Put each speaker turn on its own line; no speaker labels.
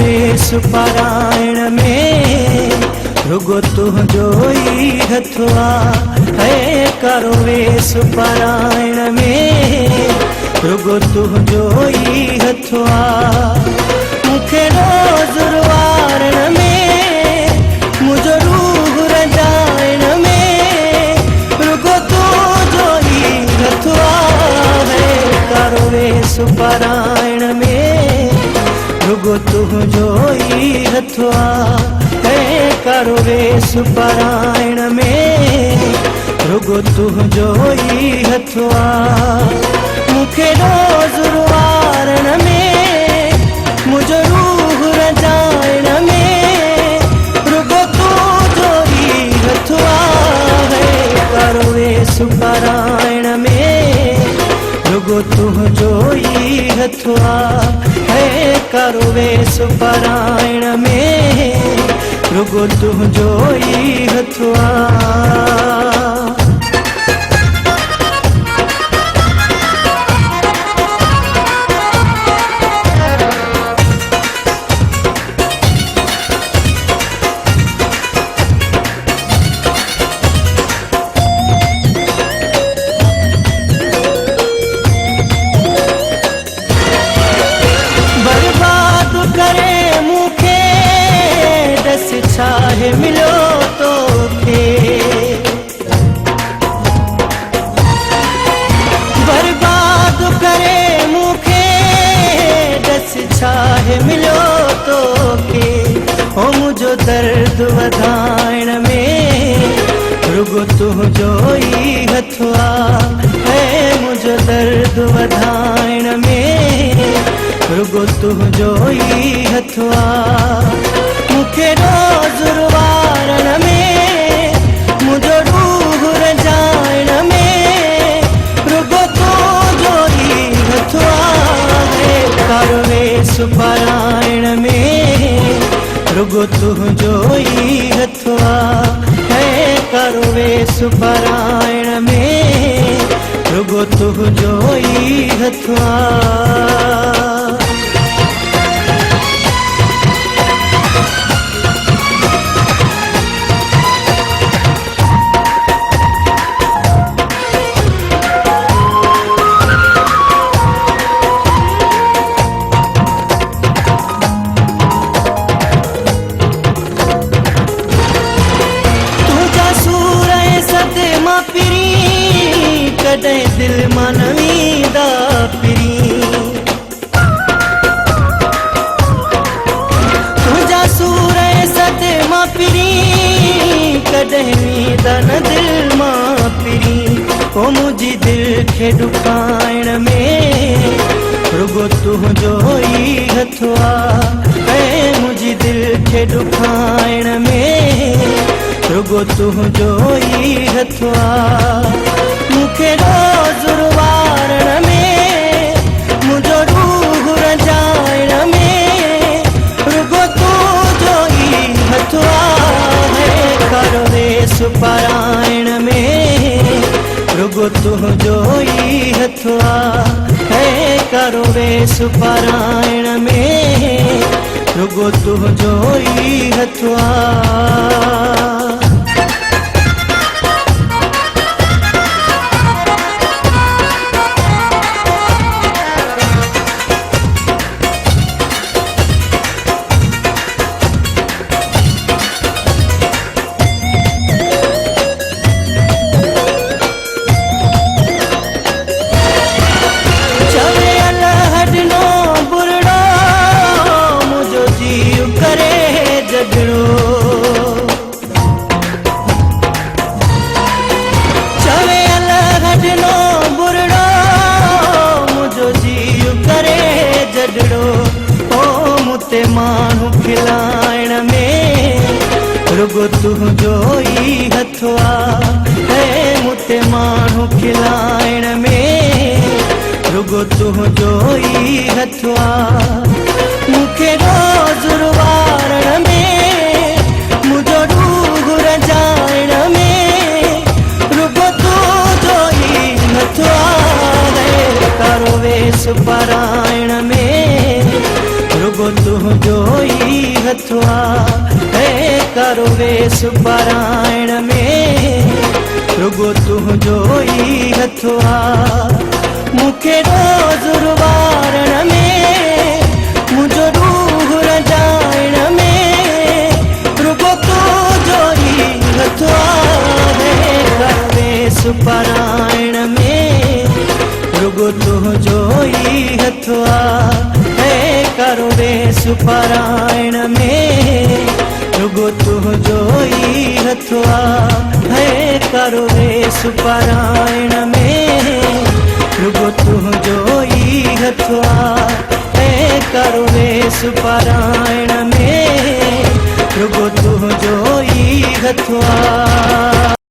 वेस पारायण में रुगो तुझो ई हथवा है करो वेस पारायण में रुगो तुझो ई हथवा मुखे रोज रुवारण में मुझो रूह रजाइण में रुगो तुझो ई हथवा है करो वेस पारायण में रुगो तुझो ई हथवा है करो वेस पारायण में रुगो तुझो ई हथवा मुखे रोज रुवारण में मुझो रूह रजाइण में रुगो तुझो ई हथवा है करो वेस पारायण में रुगो तुझो ई हथवा है करो वेस पारायण में रुगो तुझो ई हथवा। बर्बाद करे मुखे दस छाहे मिलो तो खे बर्बाद करे मुखे दस छाहे मिलो तो खे ओ मुझो दर्द वधाइण में रुगो तुझो ई हथवा है मुझो दर्द वधाइण में रुगो तुझो ई हथवा मुखे रोज रुवारण में मुझो रूह रजाइण में रुगो तुझो ई हथवा है करो वेस पारायण में रुगो तुझो ई हथवा है करो वेस पारायण में रुगो तुझो ई हथवा। कदे दिल मनवीदा पिरी तुझा सूर सद मां पिरी कदे नीदन दिल मां पिरी ओ मुझी दिल खे दुखाइण में रुगो तुझो ई हथवा है मुझी दिल खे दुखाइण में रुगो तुझो ई हथवा मुखे रोज रुवारण में मुझो रूह रजाइण में रुगो तुझो ई हथवा है करो वेस पारायण में रुगो तुझो ई हथवा है करो वेस पारायण में रुगो तुझो ई हथवा। मानू खिलाइण में रुगो तुझो ई हथवा है मुते मानू खिलाइण में रुगो तुझो ई हथवा मुखे रोज रुवारण में मुझो रूह रजाइण में रुगो तुझो ई हथवा है करो वेस पारायण में रुगो तुझो ई हथवा हे करो वेस पारायण में रुगो तुझो ई हथवा मुखे रोज़ रुवारण में मुझो रूह रजाइण में रुगो तुझो ई हथवा हे करो वेस पारायण में रुगो तुझो ई हथवा हे करो वेस पारायण में रुगो तुझो ई हथवा हे करो वेस पारायण में रुगो तुझो ई हथवा हे करो वेस पारायण में रुगो तुझो ई हथवा।